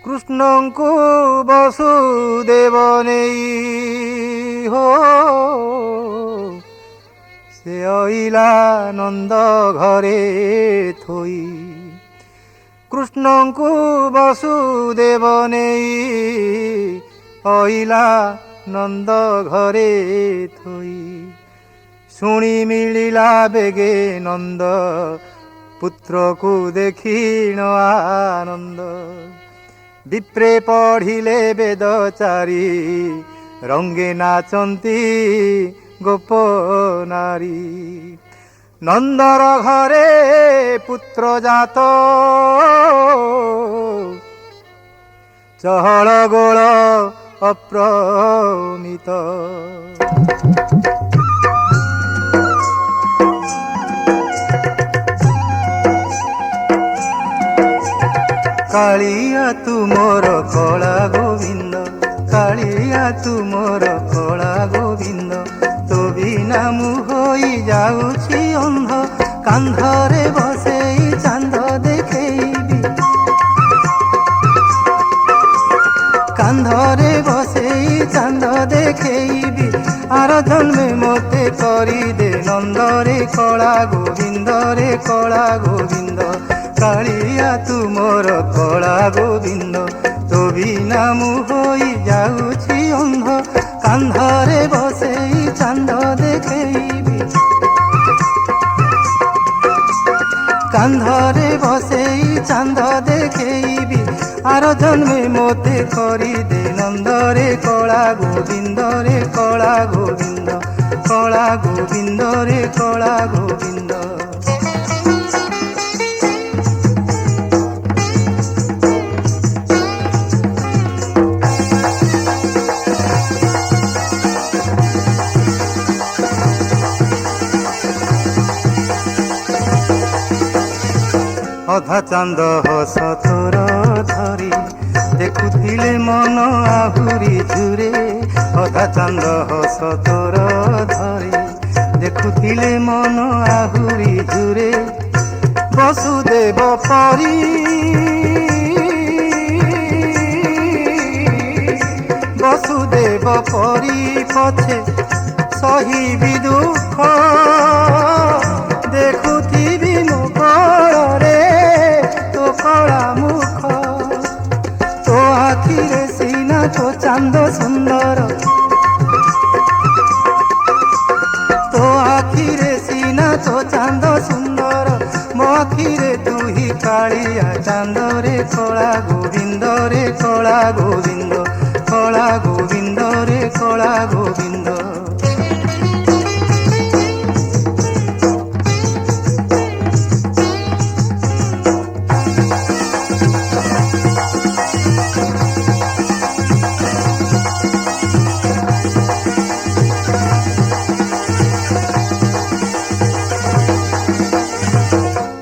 କୃଷ୍ଣଙ୍କୁ ବସୁଦେବ ନେଇ ହୋ ସେ ଅଇଲା ନନ୍ଦ ଘରେ ଥୋଇ। କୃଷ୍ଣଙ୍କୁ ବସୁଦେବ ନେଇ ଅଇଲା ନନ୍ଦ ଘରେ ଥୋଇ। ଶୁଣି ମିଳିଲା ବେଗେ ନନ୍ଦ ପୁତ୍ରକୁ ଦେଖିଣ ଆନନ୍ଦ। ବିପ୍ରେ ପଢ଼ିଲେ ବେଦ ଚାରି ରଙ୍ଗେ ନାଚନ୍ତି ଗୋପ ନାରୀ। ନନ୍ଦର ଘରେ ପୁତ୍ର ଜାତ ଚହଳ ଗୋଳ ଅପ୍ରମିତ। କାଳିଆ ତୁ ମୋର କଳା ଗୋବିନ୍ଦ, କାଳିଆ ତୁ ମୋର କଳା ଗୋବିନ୍ଦ। ତୋ ବିନା ମୁଁ ହୋଇ ଯାଉଛି ଅନ୍ଧ, କାନ୍ଧରେ ବସେଇ ଚାନ୍ଦ ଦେଖେଇବି। କାନ୍ଧରେ ବସେଇ ଚାନ୍ଦ ଦେଖେଇବି। ଆର ଜନ୍ମେ ମୋତେ କରିଦେ ନନ୍ଦରେ କଳା ଗୋବିନ୍ଦରେ କଳା ଗୋବିନ୍ଦ। କାଳିଆ ତୁ ମୋର କଳା ଗୋବିନ୍ଦ, ତୋ ବିନା ମୁଁ ହୋଇ ଯାଉଛି ଅନ୍ଧ, କାନ୍ଧରେ ବସେଇ ଚାନ୍ଦ ଦେଖେଇବି। କାନ୍ଧରେ ବସେଇ ଚାନ୍ଦ ଦେଖେଇବି। ଆର ଜନ୍ମେ ମୋତେ କରିଦେ ନନ୍ଦରେ କଳା ଗୋବିନ୍ଦରେ କଳା ଗୋବିନ୍ଦ, କଳା ଗୋବିନ୍ଦରେ କଳା ଗୋବିନ୍ଦ। ଅଧା ଚାନ୍ଦ ହସ ତୋର ଧରି ଦେଖୁଥିଲେ ମନ ଆହୁରି ଜୁରେ। ଅଧା ଚାନ୍ଦ ହସ ତୋର ଧରି ଦେଖୁଥିଲେ ମନ ଆହୁରି ଜୁରେ। ବସୁଦେବ ପରି ବସୁଦେବ ପରି ପଛେ ସହିବି ଦୁଃଖ। ଦେଖୁଥିବି ମୋ କୋଳରେ ତୋ କଳା ମୁଖ। ତୋ ଆଖିରେ ସିନା ତୋ ଚାନ୍ଦ ସୁନ୍ଦର, ତୋ ଆଖିରେ ସିନା ତୋ ଚାନ୍ଦ ସୁନ୍ଦର। ମୋ ଆଖିରେ ତୁ ହି କାଳିଆ ଚାନ୍ଦରେ କଳା ଗୋବିନ୍ଦରେ କଳା ଗୋବିନ୍ଦ, କଳା ଗୋବିନ୍ଦରେ କଳା ଗୋବିନ୍ଦ।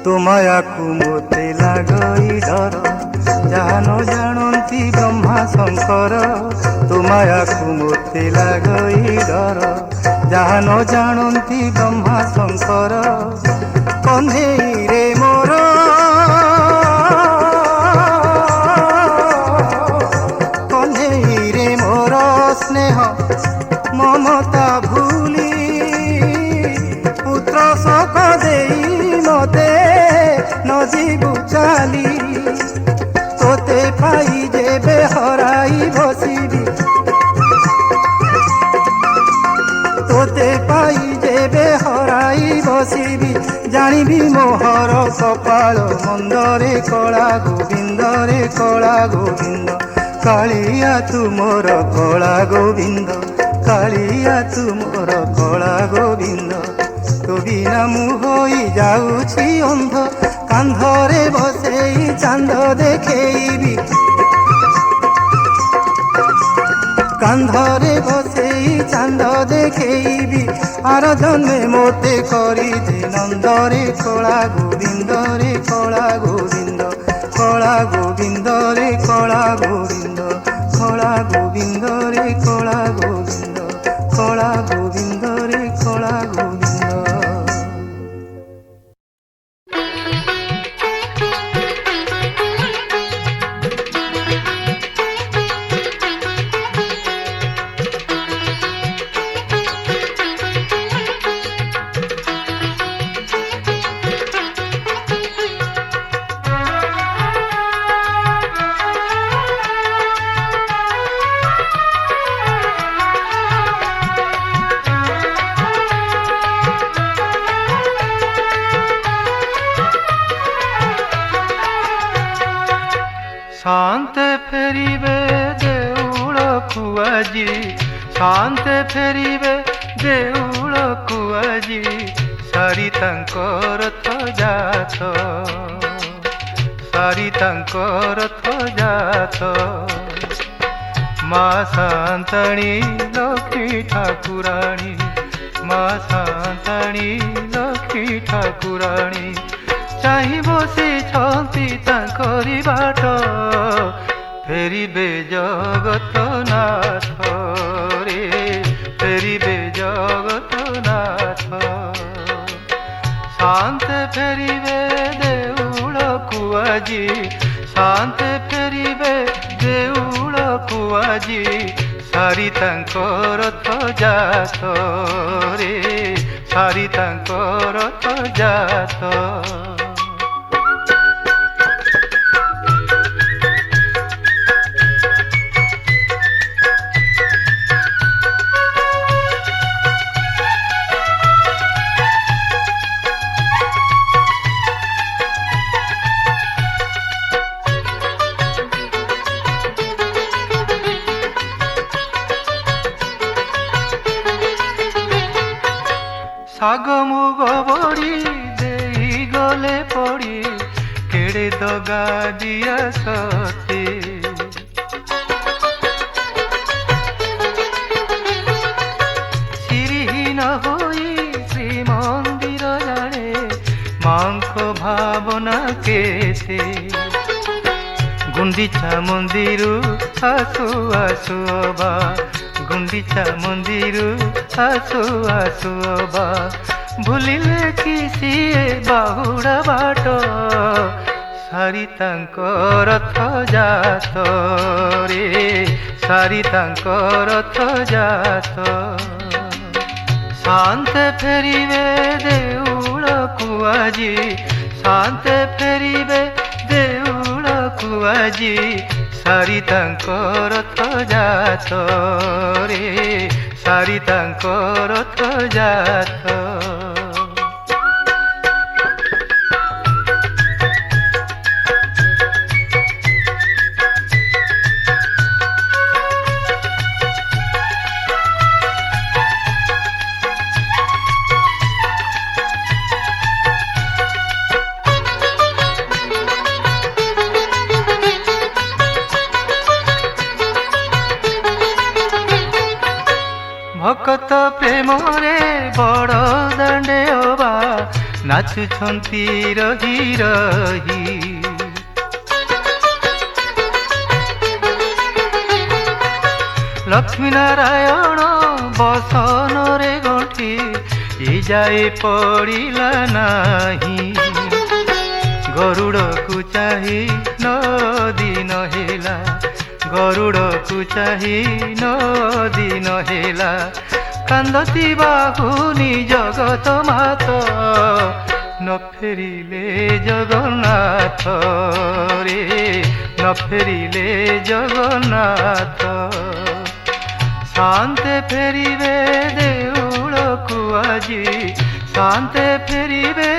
ତୋ ମାୟାକୁ ମୋତେ ଲାଗଇ ଡର, ଯାହା ନ ଜାଣନ୍ତି ବ୍ରହ୍ମା ଶଙ୍କର। ତୋ ମାୟାକୁ ମୋତେ ଲାଗଇ ଡର, ଯାହା ନ ଜାଣନ୍ତି ବ୍ରହ୍ମା ଶଙ୍କର। କହ୍ନେଇରେ ମୋର କହ୍ନେଇରେ ମୋର ସ୍ନେହ ମମତା ଭୁଲି। ପୁତ୍ର ଶୋକ ଦେଇ ମୋତେ ନ ଯିବୁ ଚାଲି। ତୋତେ ପାଇ ଯେବେ ହରାଇ ବସିବି, ତୋତେ ପାଇ ଯେବେ ହରାଇ ବସିବି। ଜାଣିବି ମୋହର କପାଳ ମନ୍ଦରେ କଳା ଗୋବିନ୍ଦରେ କଳା ଗୋବିନ୍ଦ। କାଳିଆ ତୁ ମୋର କଳା ଗୋବିନ୍ଦ, କାଳିଆ ତୁ ମୋର କଳା ଗୋବିନ୍ଦ। ତୋ ବିନା ମୁଁ ହୋଇ ଯାଉଛି ଅନ୍ଧ, କାନ୍ଧରେ ବସେଇ ଚାନ୍ଦ ଦେଖେଇବି। କାନ୍ଧରେ ବସେଇ ଚାନ୍ଦ ଦେଖେଇବି। ଆର ଜନ୍ମେ ମୋତେ କରିଦେ ନନ୍ଦରେ କଳା ଗୋବିନ୍ଦରେ କଳା ଗୋବିନ୍ଦ, କଳା ଗୋବିନ୍ଦରେ କଳା ଗୋବିନ୍ଦ, କଳା ଗୋବିନ୍ଦରେ କଳା ଗୋବିନ୍ଦ, କଳା ଗୋବିନ୍ଦରେ କଳା ଗୋବିନ୍ଦ। शांते फेरिबे देउळकु आजी शांते फेरिबे देउळकु आजी सारी तांकर रथ जात सारी तांकर रथ जात माँ शांताणी लक्ष्मी ठाकुराणी माँ शांताणी लक्ष्मी ठाकुराणी चाहि बसी छंती तांकरी बाट फेरिबे जगतनाथ रे फेरिबे जगतनाथ शांते फेरिबे देउळकु आजी शांते फेरिबे देउळकु आजी सारी तांकर रथ जात रे सारी तांकर रथ जात शाग मुग बड़ी देई गले पड़ी केड़े दगा दिया सती श्रीहीन होई श्री मंदिर जाने मांको भावना केते गुंडीचा मंदिर आसु आसु बा गुंडीचा मंदिर आसु आसु बा भूलिले किसी बाहुड़ा बाट सारी तांकर रथ जात रे सारी तांकर रथ जात शांते फेरिबे देउळकु आजी शांते फेरिबे देउळकु आजी सारी तांकर रथ जात रे सारी तांकर रथ जात भक्त प्रेम रे बड़ दांडे अबा नाचुछंती रही रही लक्ष्मी नारायण बसन रे गंठी ई जाए पड़िला नाही गरुड़ को चाही नदी नहेला गरुड़ को चाही नदी नहेला कांदती बाहुनी जगत मात न फेरिले जगन्नाथ रे न फेरिले जगन्नाथ शांते फेरिबे देउळकु आजी शांते फेरिबे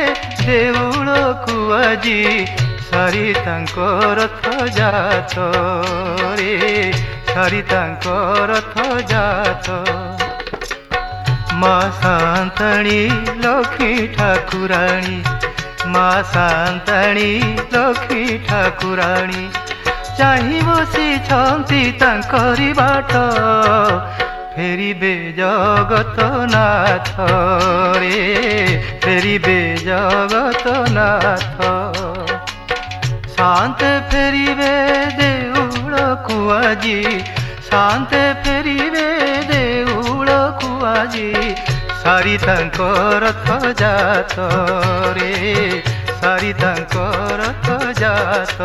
देउळकु आजी सारी तांकर रथ जात रे सारी तांकर रथ जात माँ शांताणी लक्ष्मी ठाकुराणी माँ शांताणी लक्ष्मी ठाकुराणी चाहि बसी छंती तांकरी बाट फेरिबे जगतनाथ रे फेरिबे जगतनाथ शांते फेरिबे देउळकु आजी शांते फेरिबे देउळकु आजी सारी तांकर रथ जात रे सारी तांकर रथ जात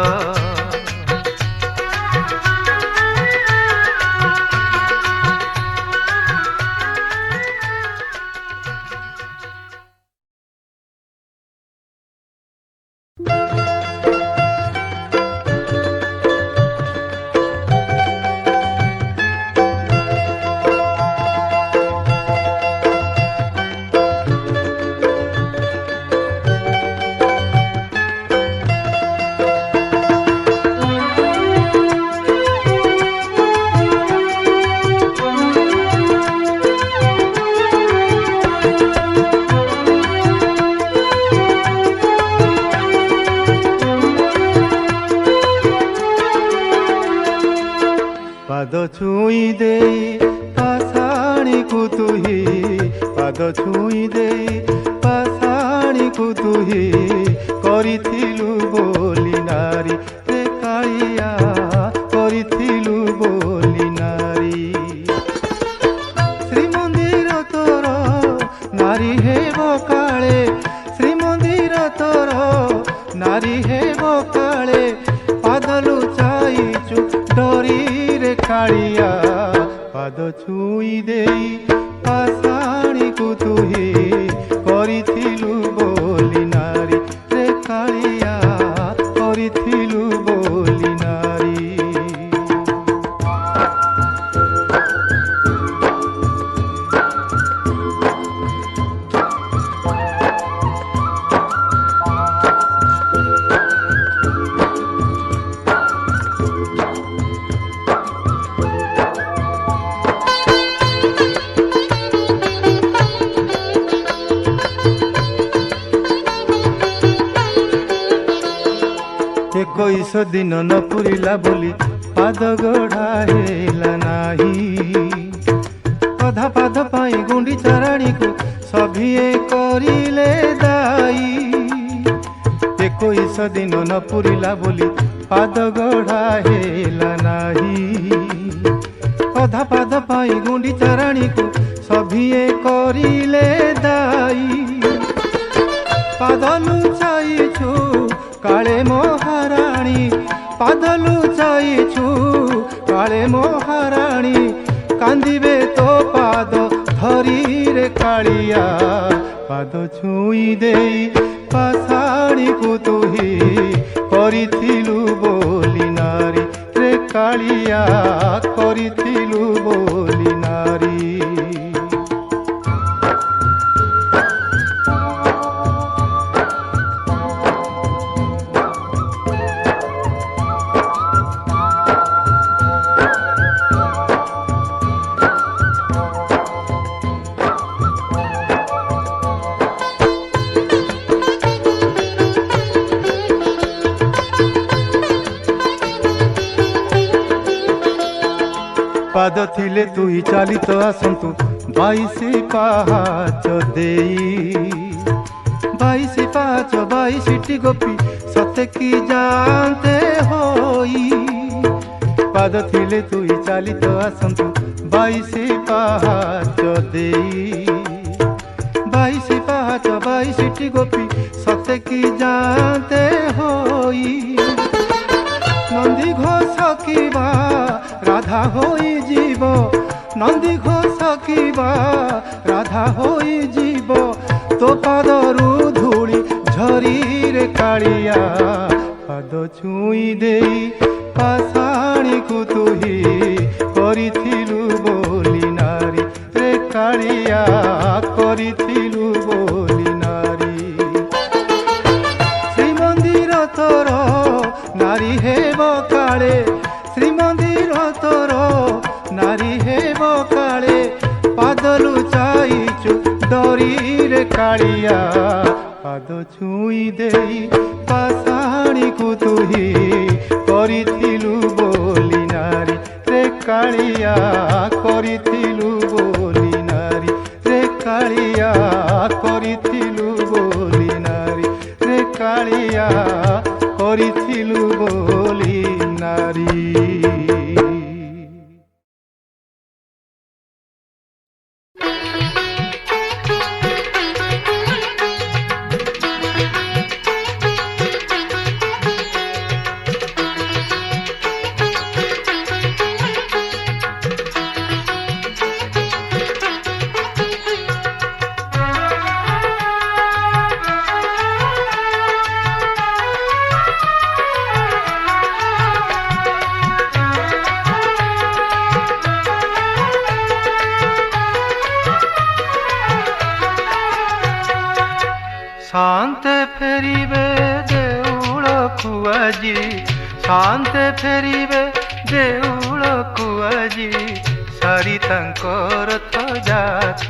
ପାଦ ଛୁଇଁ ଦେଇ ପାଷାଣୀକୁ ତୁହି ପାଦ ଛୁଇଁ ଦେଇ ପାଷାଣୀକୁ ତୁହି କରିଥିଲୁ ବୋଲି ନାରୀ ରେ କାଳିଆ କରିଥିଲୁ ବୋଲି ନାରୀ। ଶ୍ରୀମନ୍ଦିର ତୋର ନାରୀ ହେବ କାଳେ ଶ୍ରୀମନ୍ଦିର ତୋର ନାରୀ ହେବ କାଳେ ପାଦ ଲୁଚାଇଛୁ ଡରିରେ କାଳିଆ ପାଦ ଛୁଇଁ ଦେଇ ପାଷାଣୀକୁ ତୁହି କରିଥିଲୁ ବୋଲି ନାରୀ ରେ କାଳିଆ କରିଥିଲୁ ବୋଲି ନାରୀ। ଏକୋଇଶ ଦିନ ନ ପୁରିଲା ବୋଲି ପାଦ ଗଢ଼ା ହେଲା ନାହିଁ। ଅଧା ପାଦ ପାଇଁ ଗୁଣ୍ଡିଚା ରାଣୀକୁ ସଭିଏ କରିଲେ ଦାୟୀ। ଏକୋଇଶ ଦିନ ନ ପୁରିଲା ବୋଲି ପାଦ ଗଢ଼ା ହେଲା ନାହିଁ। ଅଧା ପାଦ ପାଇଁ ଗୁଣ୍ଡିଚା ରାଣୀକୁ ସଭିଏ କରିଲେ ଦାୟୀ। ପାଦ ଲୁଚାଇଛୁ କାଳେ ମହାରାଣୀ ପାଦ ଲୁଚାଇଛୁ କାଳେ ମହାରାଣୀ କାନ୍ଦିବେ ତୋ ପାଦ ଧରିରେ କାଳିଆ ପାଦ ଛୁଇଁ ଦେଇ ପାଷାଣୀକୁ ତୁହି କରିଥିଲୁ ବୋଲି ନାରୀ ରେ କାଳିଆ କରିଥିଲୁ ବୋଲି ନାରୀ। ପାଦ ଥିଲେ ତୁହି ଚାଲିତ ଆସନ୍ତୁ 22 ପାହାଚ ଦେଇ 22 ପାହାଚ 22ଟି ଗୋପୀ ସତେକି ଯାଆନ୍ତେ ହୋଇ। ପାଦ ଥିଲେ ତୁହି ଚାଲିତ ଆସନ୍ତୁ 22 ପାହାଚ ଦେଇ 22 ପାହାଚ 22ଟି ଗୋପୀ ସତେକି ଯାଆନ୍ତେ ହୋଇ। ନନ୍ଦୀ ଘୋଷ କିବା ରାଧା ହୋଇଯିବ ନନ୍ଦୀ ଘୋଷ କିବା ରାଧା ହୋଇଯିବ ତୋ ପାଦରୁ ଧୂଳି ଝରିରେ କାଳିଆ ପାଦ ଛୁଇଁ ଦେଇ ପାଷାଣୀକୁ ତୁହି କରିଥିଲୁ ବୋଲି ନାରୀ ରେ କାଳିଆ କରିଥିଲୁ ବୋଲି ନାରୀ। ଶ୍ରୀମନ୍ଦିର ତୋର ନାରୀ ହେବ କାଳେ ଶ୍ରୀମନ୍ଦିର ତୋର ନାରୀ ହେବ କାଳେ ପାଦ ଲୁଚାଇଛୁ ଡରିରେ କାଳିଆ ପାଦ ଛୁଇଁ ଦେଇ ପାଷାଣୀକୁ ତୁହି କରିଥିଲୁ ବୋଲି ନାରୀ ରେ କାଳିଆ କରିଥିଲୁ ବୋଲି ନାରୀ ରେ କାଳିଆ କରିଥିଲୁ ବୋଲି ନାରୀ ରେ କାଳିଆ କରିଥିଲୁ ବୋଲି ନାରୀ। शांते फेरिबे देउळकु आजी शांते फेरिबे देउळकु आजी सारी तांकर रथ जात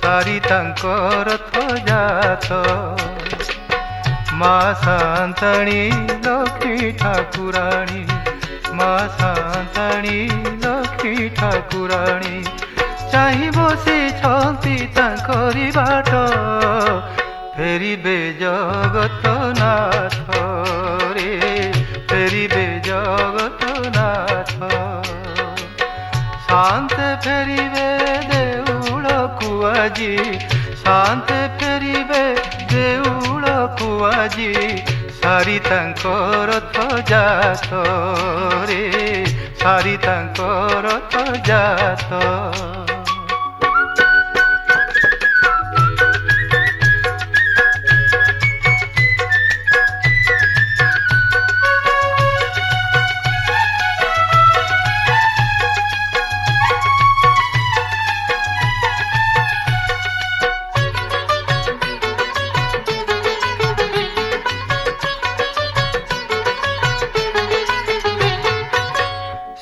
सारी तांकर रथ जात माँ शांताणी लक्ष्मी ठाकुराणी ମା ସାନ୍ତାଣୀ ଲକ୍ଷ୍ମୀ ଠାକୁରାଣୀ ଚାହିଁ ବସିଛନ୍ତି ତାଙ୍କରି ବାଟ ଫେରିବେ ଜଗତନାଥ ରେ ଫେରିବେ ଜଗତନାଥ शांते फेरिबे देउळकु आजी शांते फेरिबे देउळकु आजी सारी तांको रथ जात रे सारी तांको रथ जात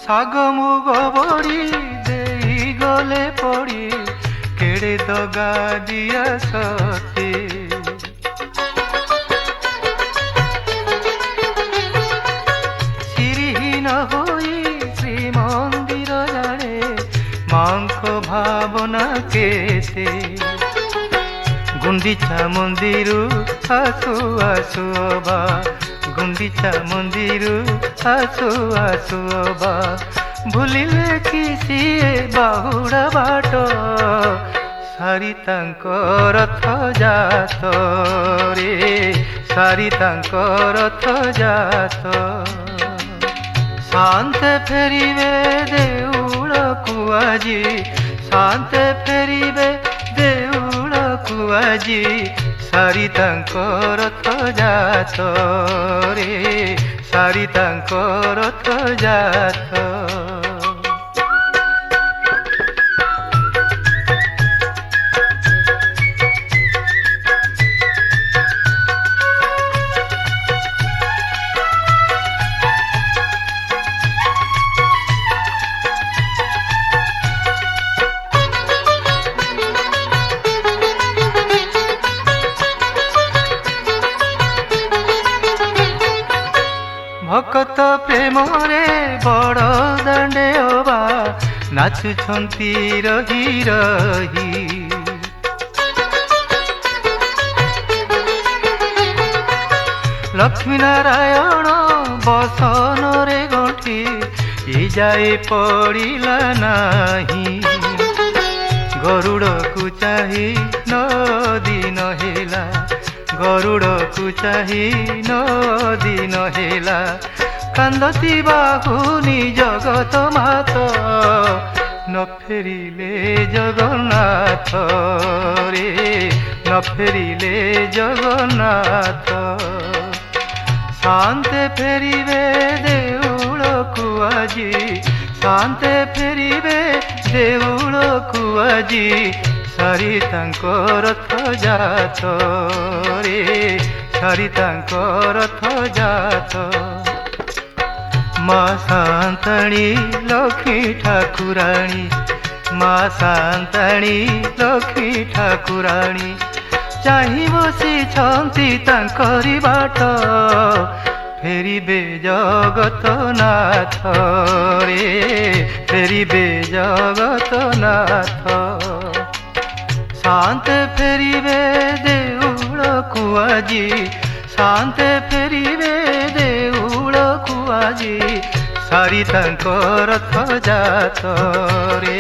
ଶାଗ ମୁଗ ବଡ଼ି ଦେଇ ଗଲେ ପଡ଼ି କେଡ଼େ ଦଗା ଦିଆ ସତେ ସିରିହୀନ ହୋଇ ଶ୍ରୀମନ୍ଦିର ଜାଣେ ମାଙ୍କ ଭାବନା କେତେ ଗୁଣ୍ଡିଚା ମନ୍ଦିରୁ ଆସୁ ଆସୁ ଅବା गुंडीचा मंदिरू आसु आसु बा भूलिले किसी बाहुड़ा बाट सारी तांको रथ जात रे सारी तांको रथ जात शांते फेरिबे देउळकु आजी शांते फेरिबे देउळकु आजी सारी तांको रथ जात रे सारी तांको रथ जात भकत प्रेम रे बड़ दांडे अबा नाचुछंती रही रही लक्ष्मी नारायण बसन रे गंठी ई जाए पड़िला नाही गरुड़ को चाही 9 दिन हेला गरुड़ को चाही 9 दिन हेला कांदती बाहुनी जगत मात न फेरिले जगन्नाथ रे न फेरिले जगन्नाथ शांते फेरिबे देउळकु आजी शांते फेरिबे देउळकु आजी सारी तांको रथ जात रे सारी तांको रथ जात माँ सान्ताणी लक्ष्मी ठाकुराणी माँ सान्ताणी लक्ष्मी ठाकुराणी चाही बसिछंती तांकरी बाट फेरिबे जगतनाथ रे फेरिबे जगतनाथ शांते फेरिबे देउळकु आजी शांते फेरिबे देउळकु आजी सारी तांको रथ जात रे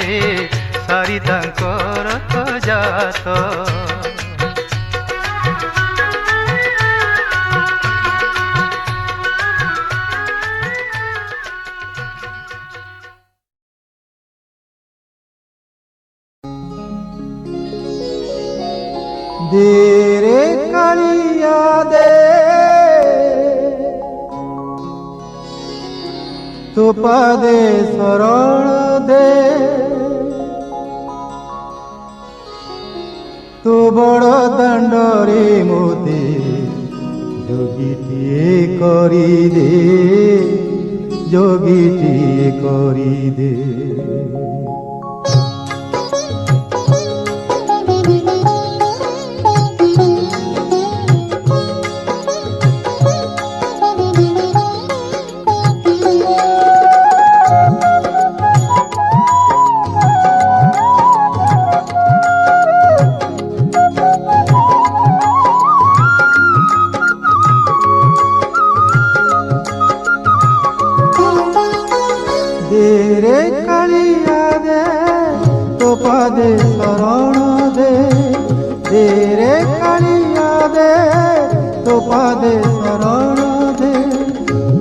सारी तांको रथ जात दे रे कालिया दे तो पदे शरण दे तो बड़ दांडरे मोते जोगीटिए करी दे जोगीटिए करी दे ଦେ ରେ କାଳିଆ ଦେ ତୋ ପାଦେ ଶରଣ ଦେ ଦେ ରେ କାଳିଆ ଦେ ତୋ ପାଦେ ଶରଣ ଦେ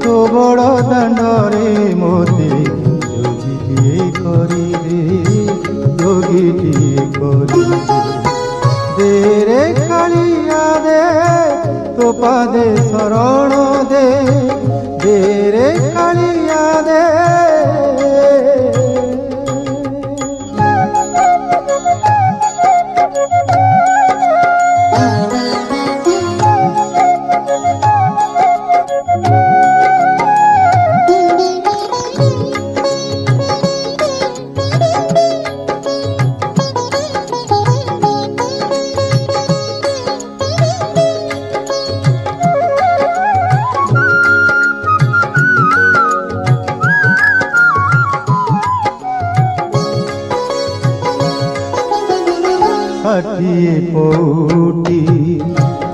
ତୋ ବଡ଼ ଦାଣ୍ଡରେ ମୋତେ ଯୋଗୀଟିଏ କରିଦେ ଯୋଗୀଟିଏ କରିଦେ ଦେ ରେ କାଳିଆ ଦେ ତୋ ପାଦେ ଶରଣ ଦେ ଦେ ରେ କାଳିଆ ଦେ ষাঠিଏ ପଉଟି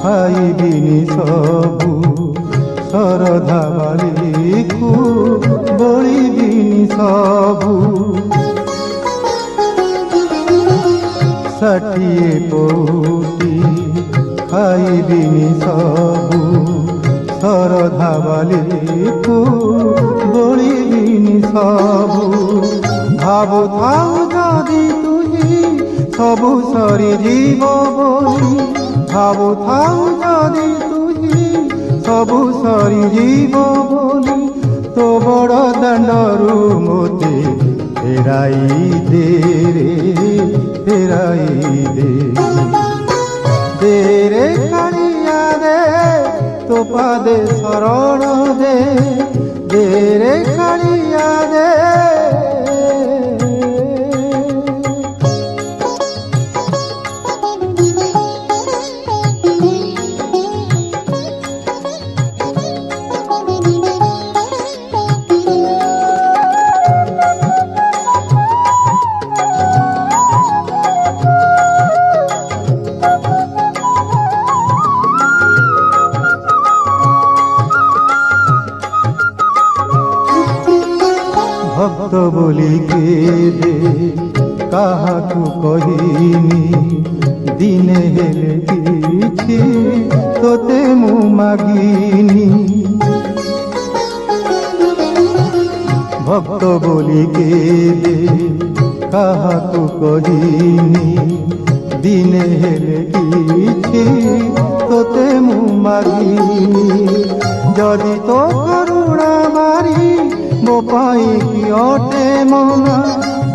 ଖାଇବିନି ସବୁ ଶରଧା ବାଳିକୁ ବଳିବିନି ସବୁ ଷାଠିଏ ପଉଟି ଖାଇବିନି ସବୁ ଶରଧା ବାଳିକୁ ବଳିବିନି ସବୁ ଭାବୁଥାଉ ଯଦି ତୁହି ସବୁ ସରିଯିବ ବୋଲି ଭାବୁଥାଉ ଯଦି ତୁହି ସବୁ ସରିଯିବ ବୋଲି ତୋ ବଡ଼ ଦାଣ୍ଡରୁ ମୋତେ ଫେରାଇ ଦେ ରେ ଫେରାଇ ଦେ ଦେ ରେ କାଳିଆ ଦେ ତୋ ପାଦେ ଶରଣ ଦେ ଦେ ରେ କାଳିଆ ଦେ ভক্ত বলি কেদে কাহাকু কহিনি দিনে হেলে কিছু তোতে মু মাগিনি ভক্ত বলি কেদে কাহাকু কহিনি দিনে হেলে কিছু তোতে মু মাগিনি যদি তো করুণা মারি ମୋ ପାଇଁ କି ଅଟେ ମନା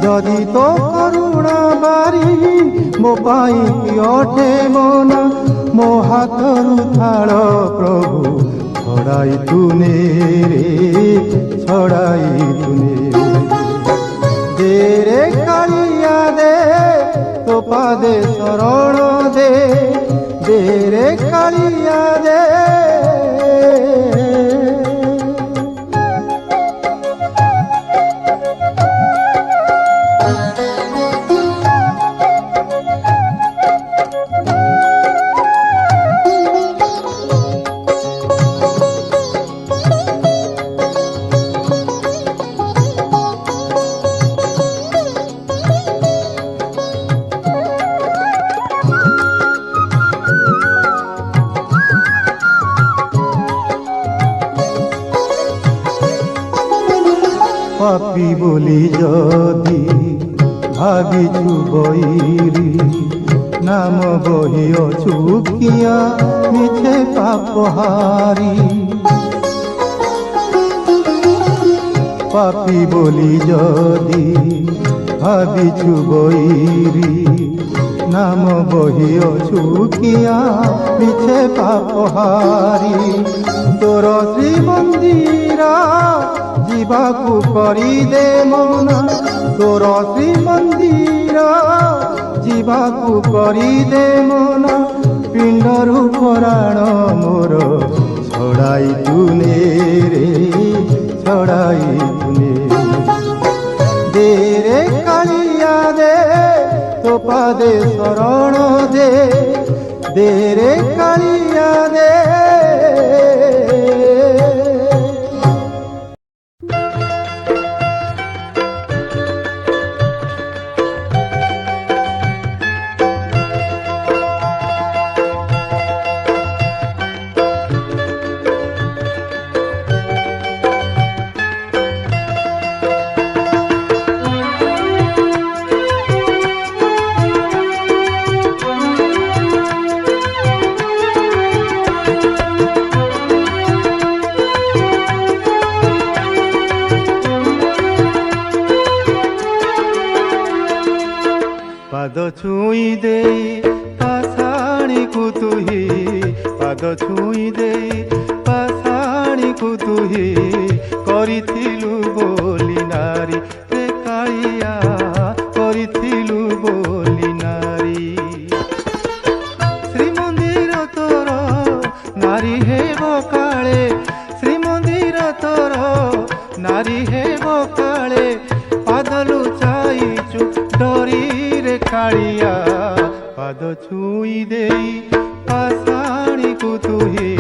ଯଦି ତୋ କରୁଣା ବାରି ମୋ ପାଇଁ କି ଅଟେ ମନା ମୋ ହାତରୁ ଥାଳ ପ୍ରଭୁ ଛଡ଼ାଇ ତୁନେ ରେ ଛଡ଼ାଇ ତୁନେ ଦେ ରେ କାଳିଆ ଦେ ତୋ ପାଦେ ଶରଣ ଦେ ଦେ ରେ କାଳିଆ ଦେ পাপি বলি যদি ভাবিছু বৈরি নাম বহি অচুকিয়া মিছে পাপহারি পাপি বলি যদি ভাবিছু বৈরি নাম বহি অচুকিয়া মিছে পাপহারি তোর শ্রীমন্দির ଯିବାକୁ କରିଦେ ମନା ତୋର ଶ୍ରୀମନ୍ଦିର ଯିବାକୁ କରିଦେ ମନା ପିଣ୍ଡରୁ ପରାଣ ମୋର ଛଡ଼ାଇ ତୁନେ ରେ ଛଡ଼ାଇ ତୁନେ ଦେ ରେ କାଳିଆ ଦେ ତୋ ପାଦେ ଶରଣ ଦେ ଦେ ରେ କାଳିଆ ଦେ ପାଦ ଛୁଇଁ ଦେଇ ପାଷାଣୀକୁ ତୁହି ପାଦ ଛୁଇଁ ଦେଇ ପାଷାଣୀକୁ ତୁହି କରିଥିଲୁ ବୋଲି ନାରୀ ରେ କାଳିଆ କରିଥିଲୁ ବୋଲି ନାରୀ। ଶ୍ରୀମନ୍ଦିର ତୋର ନାରୀ ହେବ କାଳେ ଶ୍ରୀମନ୍ଦିର ତୋର ନାରୀ ହେବ କାଳେ ପାଦ ଲୁଚାଇଛୁ ଡରିରେ କାଳିଆ ପାଦ ଛୁଇଁ ଦେଇ ପାଷାଣୀକୁ ତୁହି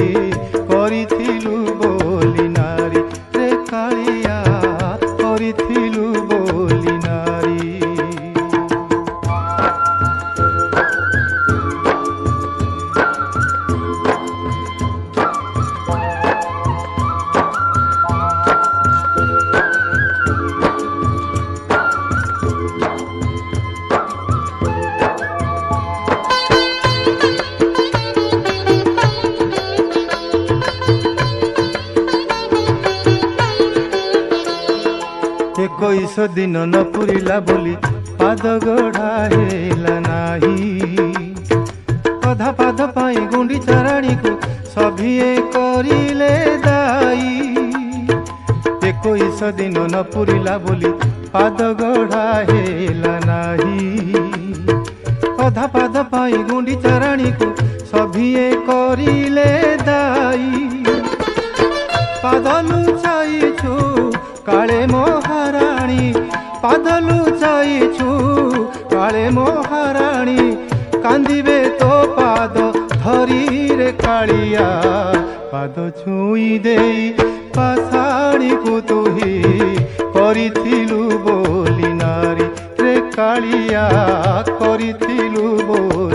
କରିଥିଲୁ ବୋଲି ନାରୀ ରେ କାଳିଆ କରିଥିଲୁ ବୋଲି ନାରୀ। ଏକୋଇଶ ଦିନ ନ ପୁରିଲା ବୋଲି ପାଦ ଗଢ଼ା ହେଲା ନାହିଁ। ଅଧା ପାଦ ପାଇଁ ଗୁଣ୍ଡିଚା ରାଣୀକୁ ସଭିଏ କରିଲେ ଦାୟୀ। ଏକୋଇଶ ଦିନ ନ ପୁରିଲା ବୋଲି ପାଦ ଗଢ଼ା ହେଲା ନାହିଁ। ଅଧା ପାଦ ପାଇଁ ଗୁଣ୍ଡିଚା ରାଣୀକୁ ସଭିଏ କରିଲେ ଦାୟୀ। ପାଦ ଲୁଚାଇଛୁ କାଳେ ମହାରାଣୀ ପାଦ ଲୁଚାଇଛୁ କାଳେ ମହାରାଣୀ କାନ୍ଦିବେ ତୋ ପାଦ ଧରିରେ କାଳିଆ ପାଦ ଛୁଇଁ ଦେଇ ପାଷାଣୀକୁ ତୁହି କରିଥିଲୁ ବୋଲି ନାରୀ ରେ କାଳିଆ କରିଥିଲୁ ବୋଲି